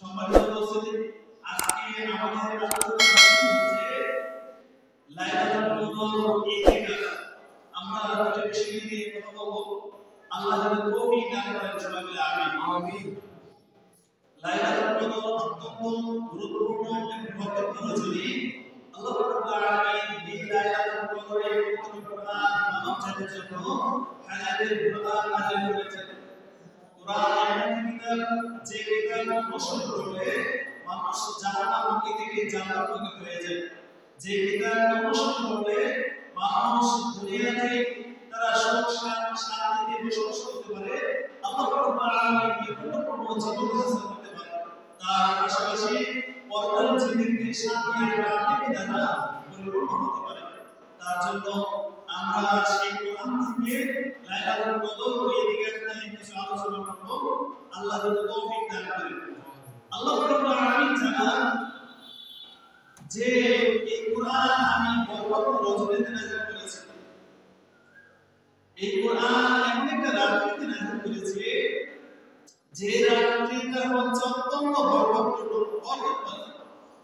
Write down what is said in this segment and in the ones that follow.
সম্মানিত উপস্থিতি, আজকে আমাদের আলোচনা হচ্ছে লাইলাতুল কদর ইতিকাফ। আমরা একটা বিষয় নিয়ে কথা বলবো। আল্লাহ যেন তৌফিক দান করেন, সবাই বলে আমিন। আমিন। লাইলাতুল কদর অত্যন্ত গুরুত্বপূর্ণ একটি পবিত্র রজনী। আল্লাহ রাব্বুল আলামিন এই লাইলাতুল কদরে পবিত্র কোরআন মানব জাতির জন্য হায়াতের কোরআন নাযিল করেছেন। কোরআন এমন কিতাব যে কিতাব অনুসরণ করলে মানুষ জাহান্নাম থেকে জান্নাতমুখী হয়ে যায়। যে কিতাব অনুসরণ করলে মানুষ দুনিয়াতে তারা সুখ শান্তিতে বসবাস করতে পারে, আল্লাহ রাব্বুল আলামিন পূর্ণ জীবন হাসিল করতে পারে। তার পাশাপাশি পরকাল জীবনে শান্তি আর আনন্দ দ্বারা পরিপূর্ণ হতে পারে। তার জন্য আমরা সেই কোরআন থেকে লাইলাতুল কদর ও ইতিকাফ নিয়ে কিছু আলোচনা করব। আল্লাহ যেন তৌফিক দান করেন। আল্লাহ রাব্বুল আলামিন জানান যে এই কোরআন আমি বরকত রজনীতে নাযিল করেছি। এই কোরআন এমন একটা রাত্রিতে নাযিল করেছি যে রাত্রিটা হচ্ছে অত্যন্ত বরকতপূর্ণ।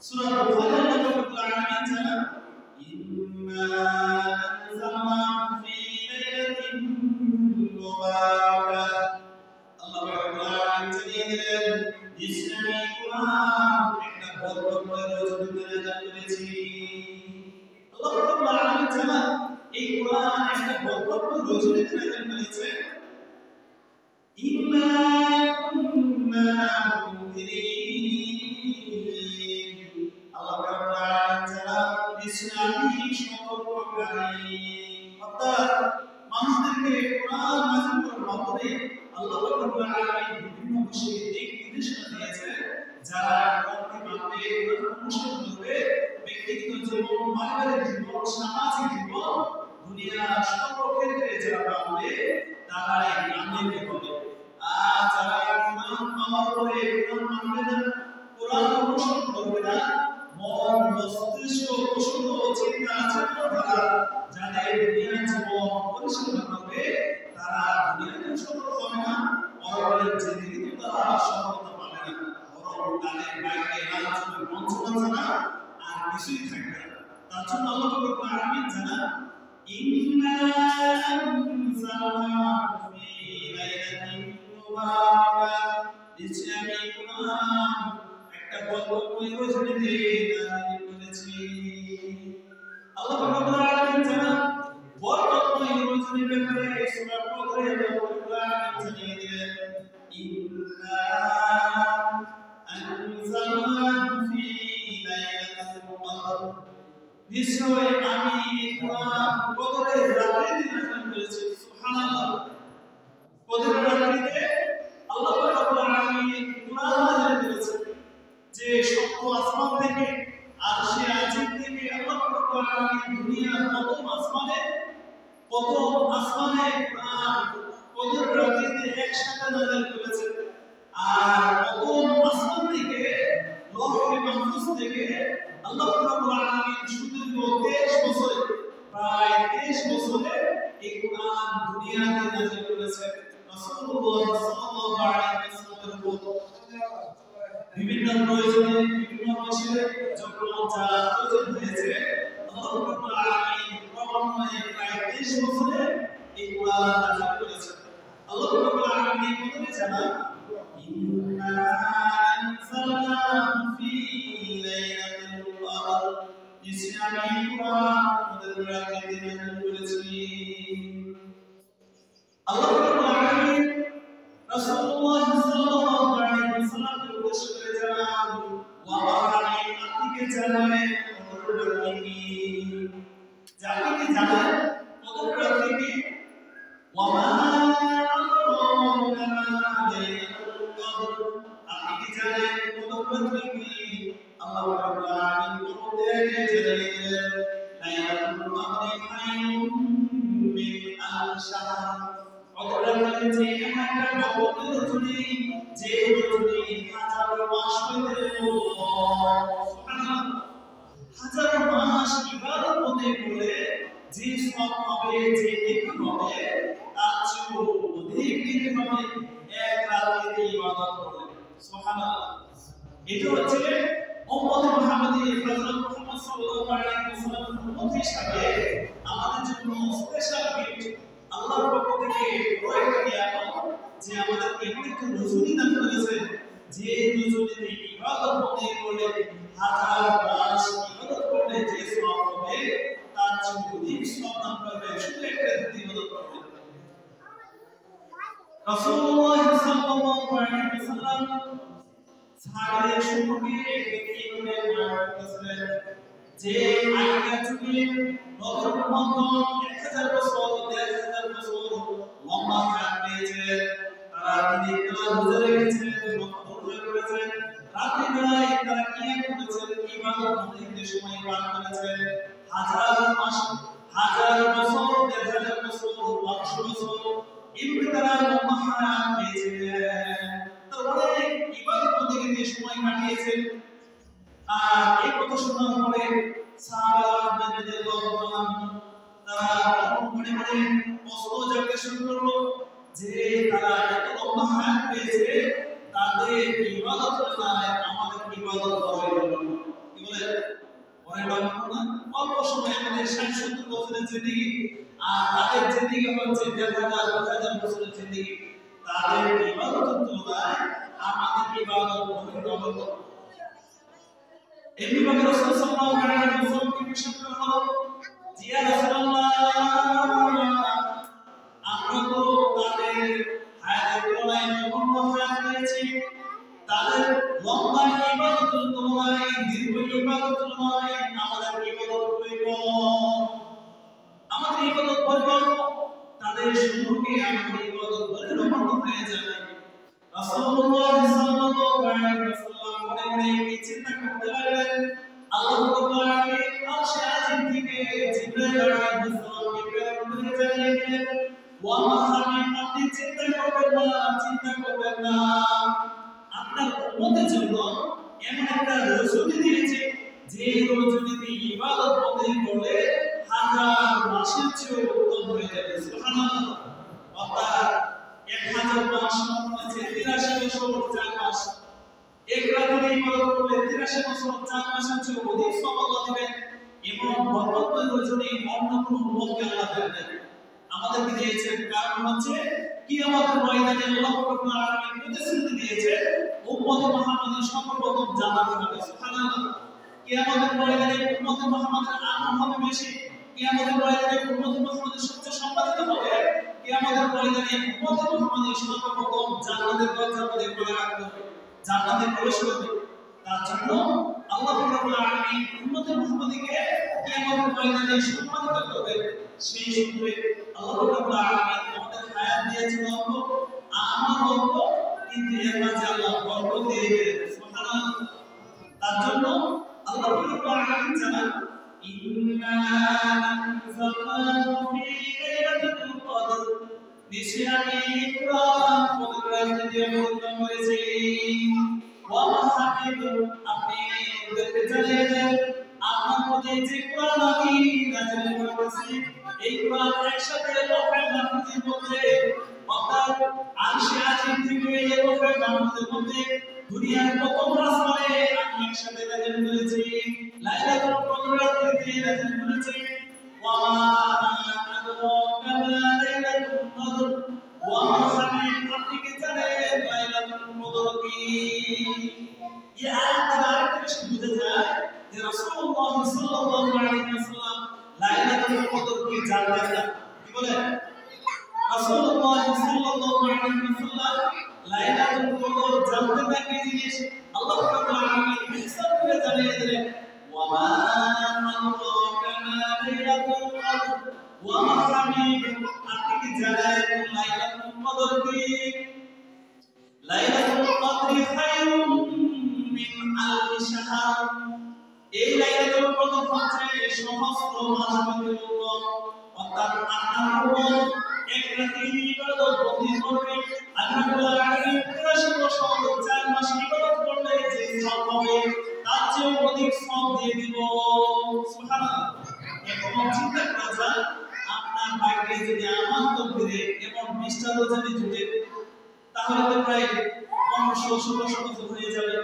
সূরা ফাতিহা রাব্বুল আলামিন জানান ইন্না আনজালনাহু ফি লাইলাতিন মুবারাকাহ। আল্লাহ রাব্বুল আলামিন জানিয়ে দিলেন ইসলামী কোরআন একটা বরকতময় রজনীতে নাযিল করেছি। আল্লাহ রাব্বুল আলামিন জানান এই কোরআন একটা বরকতময় রজনীতে নাযিল করেছে। ইন্না কুন্না মুনজিরিন। আল্লাহ রাব্বুল আলামিন জানান ইসলামী সতর্ককারী। অর্থাৎ মানুষদেরকে কোরআন নাযিল করার মাধ্যমে আল্লাহ রাব্বুল আলামিন বিভিন্ন বিষয়ে দিক নির্দেশনা দিয়েছে। যারা কোরআনকে মানবে, কোরআন অনুসরণ করবে, ব্যক্তিগত জীবন, পারিবারিক জীবন, সামাজিক জীবন, দুনিয়ার সর্বক্ষেত্রে যারা মানবে তারাই কামিয়াবি হবে। আর যারা কোরআন পাওয়ার পরে কোরআন মানবে না, কোরআন অনুসরণ করবে না, মন মস্তিষ্ক কুশল চিন্তা চেতনা দ্বারা যাদের দুনিয়ার জীবন পরিচালনা করবে তারা দুনিয়াতে সফল হবে না, পরকালের জিন্দেগিতে তারা সফলতা পাবে না, বরং তাদের বাইরে আলোচনার মঞ্চ পাচ্ছে না, আর কিছুই থাকবে না। তার জন্য আল্লাহ রাব্বুল আলামিন জানান ইন্না আনজালনাহু ফি লাইলাতিন মুবারাকাহ। ইসলামী কোরআন একটা বরকতময় রজনীতে নাযিল করেছি। আল্লাহ রাব্বুল আলামিন জানান বরকতময় রজনীর ব্যাপারে সূরা কদরে আল্লাহ রাব্বুল আলামিন জানিয়ে দিলেন ইন্না আনজালনাহু ফি লাইলাতিল কদর। নিশ্চয় আমি কোরআন কদরের রাত্রিতে নাযিল করেছি। সুবহানাল্লাহ। কদরের রাত্রিতে আল্লাহ রাব্বুল আলামিন কোরআন নাযিল করেছেন। যে সপ্ত আসমান থেকে আরশে আজিম থেকে আল্লাহ রাব্বুল আলামিন দুনিয়ার প্রথম আসমানে কোরআন কদরের রাত্রিতে একসাথে নাযিল করেছেন। আর প্রথম আসমান থেকে লৌহে মাহফুজ থেকে আল্লাহ রাব্বুল আলামিন সুদীর্ঘ 23 বছরে, প্রায় 23 বছরে এই কোরআন দুনিয়াতে নাযিল করেছেন। রাসূলুল্লাহ সাল্লাল্লাহু আলাইহি ওয়াসাল্লামের উপর বিভিন্ন প্রয়োজনে বিভিন্ন বিষয়ে যখন যা প্রয়োজন হয়েছে আল্লাহ রাব্বুল আলামিন ক্রমান্বয়ে প্রায় 23 বছরে এই কোরআন নাযিল করেছেন। আল্লাহ রাব্বুল আলামিন বলে জানান ইন্না আনজালনাহু ফি লাইলাতিল কদর। ইসলামী কোরআন কদরের রাত্রিতে নাযিল করেছি। আল্লাহ রাব্বুল আলামিন রাসূলুল্লাহ সাল্লাল্লাহু আলাইহি ওয়াসাল্লামকে উদ্দেশ্য করে জানান ওয়া আলামিন, আপনি কি জানেন কদরের রাত্রি কি? আপনি কি জানেন কদরের রাত্রি কি? ওয়া মা আদরাকা মা লাইলাতুল কদর। আপনি কি জানেন কদরের রাত্রি কি? আল্লাহ রাব্বুল আলামিন কোরআনে জানিয়ে দিলেন লাইলাতুল কদরি খায়রুম মিন আলফি শাহর। কদরের রাত্রি যে একটা পবিত্র রজনী, যে রজনী হাজার মাস হইতে সুবহানাল্লাহ, হাজার মাস ইবাদত করলে যে সওয়াব হবে, যে নেকি হবে, তার চেয়ে অধিক নেকি হবে এক রাতে ইবাদত করলে। সুবহানাল্লাহ। এটা হচ্ছে উম্মতে মুহাম্মাদী হযরত মুহাম্মদ সাল্লাল্লাহু আলাইহি ওয়াসাল্লামের উম্মত হিসাবে আমাদের জন্য স্পেশাল গিফট আল্লাহর পক্ষ থেকে রয়েছে নিয়ামত যে আমাদের এমন একটা রজনী দান করেছেন যে রজনীতে ইবাদত বন্দী করলে হাজার মাস ইবাদত করলে যে সওয়াব হবে তার চেয়ে অধিক সওয়াব দান করবে শুধু একটা দিন ইবাদত করবে। রাসূলুল্লাহ সাল্লাল্লাহু আলাইহি ওয়াসাল্লাম সাহাবাদের সম্পর্কে এইভাবে বর্ণনা করেছেন যে আগেকার যুগে নবীর উম্মতগণ 1000 বছর 1000 বছর লম্বা হায়াত পেয়েছেন, তারা দিনে বেলা রোজা রেখেছেন, রোজা করেছেন, রাতের বেলায় তারা কিয়াম করেছেন, ইবাদত বন্দেগীতে সময় পার করেছেন, হাজার মাস হাজার বছর 1000 বছর 500 বছর এভাবে তারা লম্বা হায়াত পেয়েছেন, অনেক ইবাদত বন্দেগীতে সময় কাটিয়েছেন। আর এই কথা শোনার পরে সাহাবারা রাদিয়াল্লাহু আনহুম তারা মনে মনে প্রশ্ন জাগতে শুরু করলো যে তারা এত লম্বা হায়াত পেয়েছে, তাদের ইবাদত নাই, আমাদের ইবাদত হয় না। কি বলে পরে না অল্প সময় আমাদের 60-70 বছরের জিন্দেগি, আর তাদের জিন্দেগি হচ্ছে 1000-2000 বছরের জিন্দেগি। তাদের ইবাদতের তুলনায় আমাদের ইবাদত অনেক নগণ্য। এই বিভাগে রাসূল সাল্লাল্লাহু আলাইহি ওয়াসাল্লামকে প্রশ্ন করা হলো, ইয়া রাসূলুল্লাহ, আমরা তো তাদের হায়াতের তুলনায় নগণ্য হায়াত পেয়েছি, তাদের লম্বা ইবাদতের তুলনায় দীর্ঘ ইবাদতের তুলনায় আমাদের ইবাদত পরিপূর্ণ, আমাদের ইবাদত পরিপূর্ণ, তাদের সম্পর্কে আমাদের ইবাদত বলে নগণ্য হয়ে যাবে। রাসূলুল্লাহ সাল্লাল্লাহু আলাইহি ওয়াসাল্লাম মনে মনে এই চিন্তা করতে লাগলেন। আল্লাহ রাব্বুল আলামিন আরশে আজিম থেকে জিবরাইল আলাইহিস সালামকে প্রেরণ করে জানিয়ে দিলেন, ওয়া মুহাম্মদ, আপনি চিন্তা করবেন না, আপনার উম্মতের জন্য এমন একটা রজনী দিয়েছে যে রজনীতে ইবাদত বন্দেগী করলে হাজার মাসের চেয়ে উত্তম হয়ে যাবে। সুবহানাল্লাহ। অর্থাৎ 1000 মাস হচ্ছে 83 বছর 4 মাস, এক রাতে ইবাদত করলে 83 বছর 4 মাসের চেয়ে অধিক সওয়াব আল্লাহ দিবেন। এবং বরকতময় রজনী অন্য কোনো উম্মতকে আল্লাহ দেন না, আমাদেরকে দিয়েছেন। কারণ হচ্ছে কিয়ামতের ময়দানে আল্লাহ রাব্বুল আলামিন প্রতিশ্রুতি দিয়েছে উম্মতে মুহাম্মাদের সর্বপ্রথম জান্নাত হবে। সুবহানাল্লাহ। কিয়ামতের ময়দানে উম্মতে মুহাম্মাদের আমল হবে বেশি, কিয়ামতের ময়দানে উম্মতে মুহাম্মাদের সবচেয়ে সম্মানিত হবে, কিয়ামতের ময়দানে উম্মতে মুহাম্মাদের সর্বপ্রথম জান্নাতের দরজা আমাদের খুলে রাখতে হবে, জান্নাতে প্রবেশ করবে। তার জন্য আল্লাহ রাব্বুল আলামিন উম্মতে মুহাম্মাদকে কিয়ামতের ময়দানে সম্মানিত করবেন। সেই সূত্রে আল্লাহ রাব্বুল আলামিন আমাদের হায়াত দিয়েছেন অল্প, আমার অল্প, কিন্তু এর মাঝে আল্লাহ বরকত দিয়ে দিয়েছেন। সুবহানাল্লাহ। তার জন্য আল্লাহ রাব্বুল আলামিন জানান, ইন্না আনজালনাহু ফি লাইলাতুল কদর, নিশ্চয়ই আমি কোরআন পবিত্র রাতে অবতীর্ণ করেছি। ওয়া মুহাম্মদ, আপনি ওদেরকে জানিয়ে দেন আপনার প্রতি যে কোরআন আমি নাযিল করেছি, এই কোরআন একসাথে লৌহে মাহফুজের মধ্যে, অর্থাৎ আরশে আজিম থেকে লৌহে মাহফুজের মধ্যে দুনিয়ার প্রথম আসমানে আমি একসাথে নাযিল করেছি, লাইলাতুল কদর রাতে নাযিল করেছি। ওয়া মা আদরাকা মা লাইলাতুল কদর, ওয়া মুহাম্মদ, আপনি কি জানেন লাইলাতুল কদর কি? এই আয়াত দ্বারা আরেকটা বিষয় বোঝা যায় যে রাসূলুল্লাহ সাল্লাল্লাহু আলাইহি ওয়াসাল্লাম লাইলাতুল কদর কি জানতেন না। কি বলেন? রাসূলুল্লাহ সাল্লাল্লাহু আলাইহি ওয়াসাল্লাম লাইলাতুল কদর জানতেন না কি জিনিস? আল্লাহ রাব্বুল আলামিন ইহসান করে জানিয়ে দিলেন, ওয়া মা আদরাকা মা লাইলাতুল কদর, ওয়া মুহাম্মদ, আপনি কি জানেন লাইলাতুল কদর কি? লাইলাতুল কদর খায়রুম মিন আলফি শাহর, এই লাইলাতুল কদর হচ্ছে সহস্র মাসের উত্তম। অর্থাৎ আপনার উম্মত এক রাতে ইবাদত বন্দি করবে, আল্লাহ রাব্বুল আলামিন 83 বছর 4 মাস ইবাদত করলে যে সওয়াব হবে তার চেয়ে অধিক সওয়াব দিয়ে দিব। সুবহানাল্লাহ। এখন চিন্তা করা যায়, আপনার ভাগ্যে যদি আমার তকদিরে এবং 20টা রোজানি জুটে, তাহলে তো প্রায় 1500-1600 বছর হয়ে যাবে।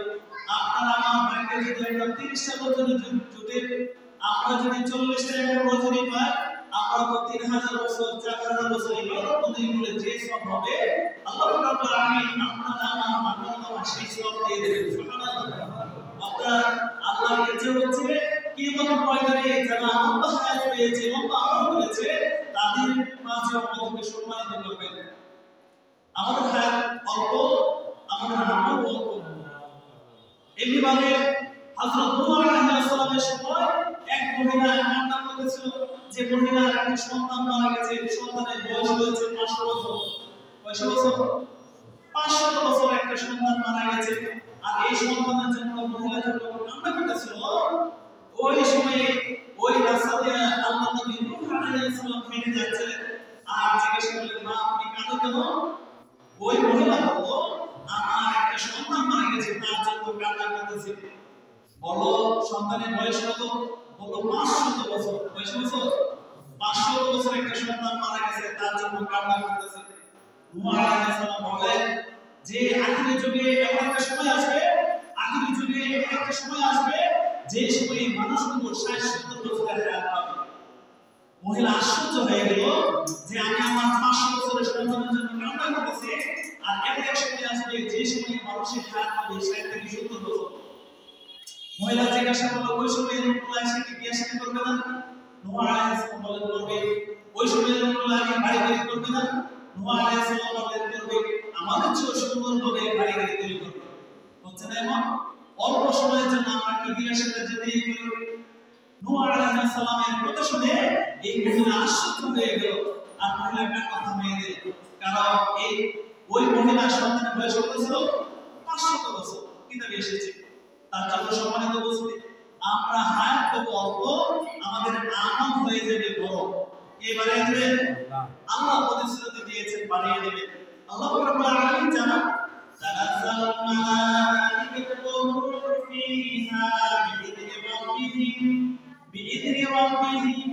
আপনার যদি আমরা 30টা রজনী জুটে আমরা যদি 40টা রজনী পাই আমরা তো 3000 বছর 4000 বছর ইবাদত বন্দেগী করে যে সব হবে আল্লাহ রাব্বুল আলামিন আপনারা আমার সেই সব দিয়ে দেবেন সুবহানাল্লাহ। আপনারা আল্লাহর ইচ্ছে হচ্ছে কিয়ামতের ময়দানে যারা লম্বা হায়াত পেয়েছে লম্বা আমল করেছে তাদের মাঝে আমাদেরকে সম্মানিত করবেন। আমাদের হায়াত অল্প, আমাদের আমল অল্প। এমনিভাবে হযরত নূহ আলাইহিস সালামের সময় এক মহিলা কান্না করেছিল যে মহিলার একটা সন্তান মারা গেছে, সন্তানের বয়স হয়েছে 500 বছর। কয়শো বছর? 500 বছর একটা সন্তান মারা গেছে। আর এই সন্তানের জন্য মহিলা যখন কান্না করতেছিল ওই সময়ে ওই রাস্তা দিয়ে আল্লাহ নবী নূহ আলাইহিস সালাম হেঁটে যাচ্ছিলেন আর জিজ্ঞেস করলেন মা আপনি কাঁদো কেন? ওই মহিলা বলল আমার একটা সন্তান মারা গেছে তার জন্য কান্না করতেছি। বলো সন্তানের বয়স কত? বলল 500 বছর। কয়শো বছর? 500 বছর একটা সন্তান মারা গেছে তার জন্য কান্না করতেছে। নূহ আলাইহিস সালাম বলেন যে আখিরি যুগে এমন একটা সময় আসবে, আখিরি যুগে এমন একটা সময় আসবে যে সময়ে মানুষগুলো 60-70 বছরের হায়াত পাবে। মহিলা আশ্চর্য হয়ে গেল যে আমি আমার 500 বছরের সন্তানের জন্য কান্না করতেছি আর এমন এক সময় আসবে যে সময়ে মানুষের হায়াত পাবে 60 থেকে 70 বছর। মহিলা জিজ্ঞাসা করলো ওই সময় লোকগুলো এসে কি বিয়ে শাদী করবে না? নূহ আলাইহিস সালাম বলেন করবে। ওই সময় লোকগুলো আগে বাড়ি বাড়ি করবে না? নূহ আলাইহিস সালাম বলেন করবে। আমাদের চেয়ে সুন্দরভাবে বাড়ি বাড়ি তৈরি করবে। হচ্ছে না এমন? অল্প সময়ের জন্য আমরা কি বিয়ে শাদী যেতেই করি? নূহ আলাইহিস সালামের কথা শুনে এই মহিলা আশ্চর্য হয়ে গেল আর মহিলাটা কথা মেয়ে দিল। কারণ এই ওই মহিলার সন্তানের বয়স কত ছিল? 500 বছর। কিতাবে এসেছে। তার জন্য সম্মানিত উপস্থিতি আমরা হায়াত পাবো অল্প, আমাদের আমল হয়ে যাবে বড়। এবারে দিবেন আল্লাহ প্রতিশ্রুতি দিয়েছেন বাড়িয়ে দেবেন। আল্লাহ রাব্বুল আলামিন জানান তানাজ্জালুল মালাইকাতু ওয়ার-রূহু ফীহা বিইذনি রাব্বিহিম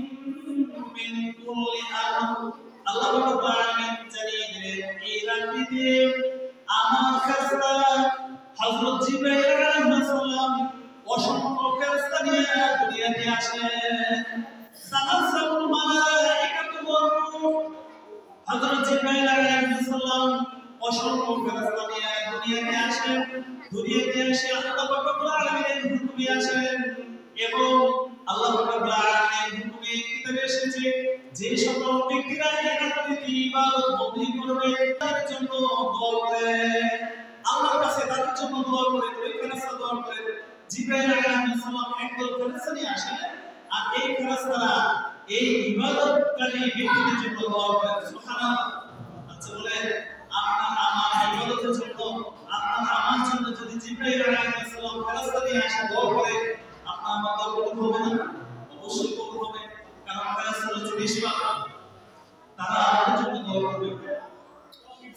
মিন কুল্লি আমর। আল্লাহ রাব্বুল আলামিন জানিয়ে দিলেন এই রাত্রিতে আমার ফেরেশতা হযরত জিবরাইল আলাইহিস সালাম অসংখ্য ফেরেশতা নিয়ে দুনিয়াতে আসেন। তানাজ্জালুল মালাইকাতু ওয়ার-রূহ হযরত জিবরাইল আলাইহিস সালাম অসংখ্য ফেরেশতা নিয়ে দুনিয়াতে আসেন। দুনিয়াতে এসে আল্লাহ রাব্বুল আলামিনের হুকুমে আসেন এবং আল্লাহ রাব্বুল আলামিনের হুকুমে কিতাবে এসেছে যে সকল ব্যক্তিরা এই রাত্রিতে ইবাদত বন্দেগী করবে তার জন্য দোয়া করে আল্লাহর কাছে তাদের জন্য দোয়া করে ওই ফেরেশতা দোয়া করে জিবরাইল আলাইহিস সালাম একদল ফেরেশতা নিয়ে আসেন আর এই ফেরেশতারা এই ইবাদতকারী ব্যক্তিদের জন্য দোয়া করে সুবহানাল্লাহ। আচ্ছা বলেন আপনার আমার ইবাদতের জন্য আপনার আমার জন্য যদি জিবরাইল আলাইহিস সালাম ফেরেশতা নিয়ে আসে দোয়া করে আপনার আমার দোয়া কবুল হবে না? অবশ্যই কবুল হবে। কারণ ফেরেশতারা হচ্ছে নিষ্পাপ, তারা আমাদের জন্য দোয়া করবে।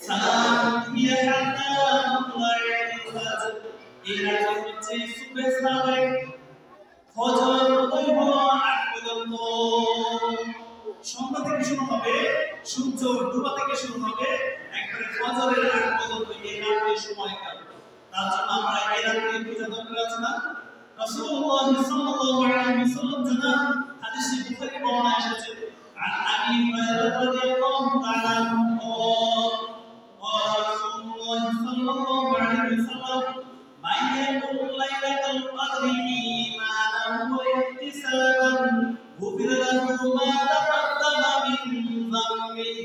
সালাম হিয়া হাত্তা মাতলাইল ফাজর। এই রাতে হচ্ছে সুবহ সাদিক, ফজর উদয় হওয়ার আগ পর্যন্ত। সন্ধ্যা থেকে শুরু হবে, সূর্য ডোবা থেকে শুরু হবে, একবারে ফজরের আগ পর্যন্ত এই রাতের সময়কাল। তার জন্য আমরা এই রাতে পূজা দরকার আছে না? রাসূলুল্লাহ সাল্লাল্লাহু আলাইহি ওয়াসাল্লাম জানান হাদিসে বুখারী বর্ণনা এসেছে عن أبي هريرة رضي الله تعالى عنه قال رسول الله صلى الله عليه وسلم من يقم ليلة القدر إيمانا واحتسابا غفر له ما تقدم من ذنبه।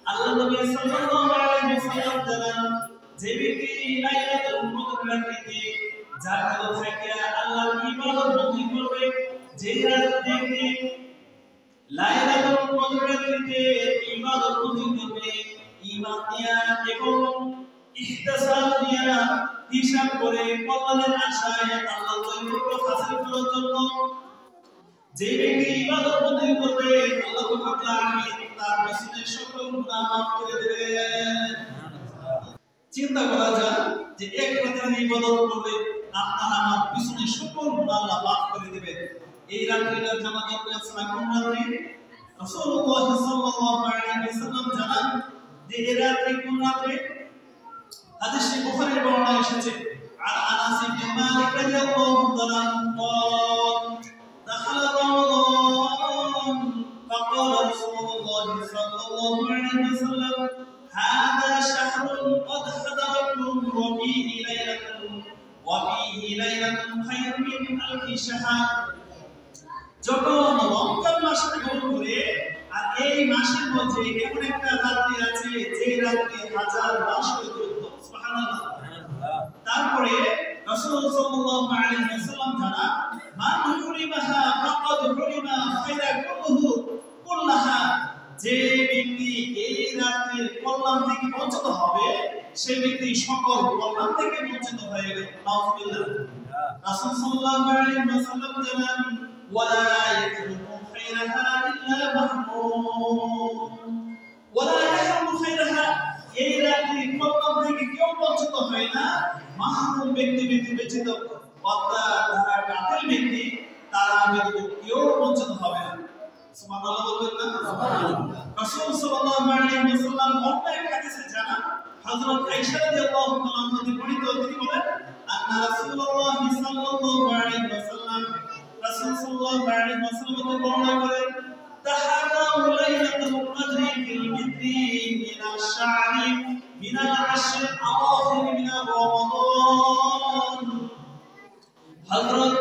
আল্লাহ নবী সাল্লাল্লাহু আলাইহি ওয়াসাল্লাম জানান যে ব্যক্তি লাইলাতুল কদর রাতে জাগ্রত থেকে আল্লাহর ইবাদত বন্দেগী করবে, যে রাতে লাইলাতুল কদর রাতে ইবাদত বন্দেগী করবে ঈমান নিয়া এবং ইহতিসাব নিয়া হিসাব করে কল্যাণের আশায় আল্লাহর নৈকট্য হাসিল করার জন্য যে ব্যক্তি ইবাদত বন্দেগী করবে আল্লাহ রাব্বুল আলামিন তার পিছনের সকল গুনাহ মাফ করে দেবেন। চিন্তা করা যায় যে এক রাতের ইবাদত করলে আপনার আমার পিছনের সকল গুনাহ আল্লাহ মাফ করে দেবেন। এই রাত্রিটার জানাজা হচ্ছে কোন রাত্রি? রাসূলুল্লাহ সাল্লাল্লাহু আলাইহি ওয়াসাল্লাম জানান যে এই রাত্রি কোন রাত্রি? হাদিসে বুখারীর বর্ণনা এসেছে عن انس بن مالك رضي الله عنه قال دخل رمضان فقال رسول الله صلى الله عليه وسلم هذا شهر قد حضركم وفيه ليلة خير من ألف شهر যখন রমজান মাস আগমন করে আর এই মাসের মধ্যে এমন একটা রাত্রি আছে যে রাত্রি হাজার মাস পর্যন্ত সুবহানাল্লাহ। তারপরে রাসূল সাল্লাল্লাহু আলাইহি ওয়াসাল্লাম জানান মান হুরিমাহা ফাকাদ হুরিমা খায়রা কুল্লাহা, যে ব্যক্তি এই রাতের কল্যাণ থেকে বঞ্চিত হবে সেই ব্যক্তি সকল কল্যাণ থেকে বঞ্চিত হয়ে গেল। নাউযুবিল্লাহ। রাসূল সাল্লাল্লাহু আলাইহি ওয়াসাল্লাম জানান ওয়ালা ইয়াহরুমু খায়রাহা ইল্লা মাহরুম, ওয়ালা ইয়াহরুমু খায়রাহা, এই রাতের কল্যাণ থেকে কেউ বঞ্চিত হয় না মাহরুম ব্যক্তি ব্যতীত, অর্থাৎ যারা কাফের ব্যক্তি তারা ব্যতীত কেউ বঞ্চিত হবে না। সুবহানাল্লাহ বলবেন না? সুবহানাল্লাহ। রাসূল সাল্লাল্লাহু আলাইহি ওয়াসাল্লাম অন্য এক হাদিসে জানান হযরত আয়েশা রাদিয়াল্লাহু তাআলা থেকে বর্ণিত, তিনি বলেন আন্না রাসূলুল্লাহ সাল্লাল্লাহু আলাইহি ওয়াসাল্লাম, রাসূল সাল্লাল্লাহু আলাইহি ওয়াসাল্লাম বর্ণনা করেন তাহারাউ লাইলাতুল কদরি ফিল মিদ্রি মিনাশ শাহরি মিনাল আশর আওয়াখির মিন রমাদান। হযরত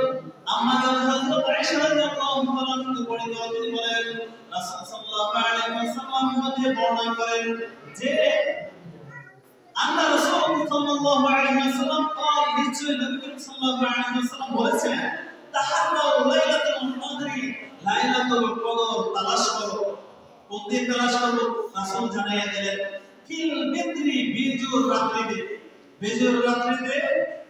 হযরত আয়েশা রাদিয়াল্লাহু তাআলা থেকে বর্ণিত, তিনি বলেন রাসূল সাল্লাল্লাহু আলাইহি ওয়াসাল্লাম মধ্যে বর্ণনা করেন যে আন্না রাসূল সাল্লাল্লাহু আলাইহি ওয়াসাল্লাম قال, নিশ্চয় নবী করিম সাল্লাল্লাহু আলাইহি ওয়াসাল্লাম বলেছেন তাহারাউ লাইলাতুল কদরি, লাইলাতুল কদর তালাশ করো। কোন দিন তালাশ করো? রাসূল জানাইয়া দিলেন ফিল মিদ্রি, বিজুর রাত্রিতে, বিজুর রাত্রিতে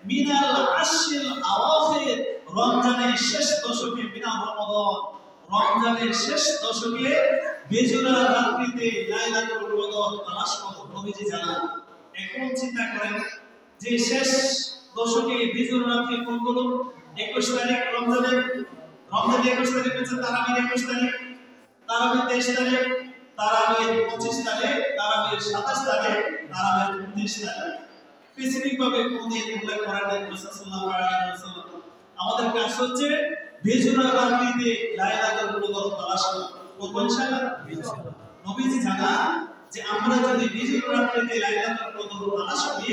মিনাল আশরিল আওয়াখির, রমজানের শেষ দশকে, মিনা রমাদান, রমজানের শেষ দশকে বেজুরা রাত্রিতে লাইলাতুল কদর তালাশ করো। নবীজি জানান। এখন চিন্তা করেন যে শেষ দশকে বেজুরা রাত্রি কোনগুলো? 21 তারিখ রমজানের, 21 তারিখ হচ্ছে তারাবির 21 তারিখ, তারাবির 23 তারিখ, তারাবির 25 তারিখ, তারাবির 27 তারিখ, তারাবির 29 তারিখ। স্পেসিফিক ভাবে কোন দিন উল্লেখ করা নেই রাসূল সাল্লাল্লাহু আলাইহি ওয়াসাল্লাম। আমাদের কাজ হচ্ছে বেজুরা রাত্রিতে লাইলাতুল কদর তালাশ করব ইনশাআল্লাহ। নবীজি জানান যে আমরা যদি বেজুরা রাত্রিতে লাইলাতুল কদর তালাশ করি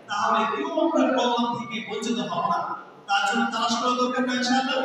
তাহলে কেউ আমরা কল্যাণ থেকে বঞ্চিত হব না। তার জন্য তালাশ করা দরকার ইনশাআল্লাহ।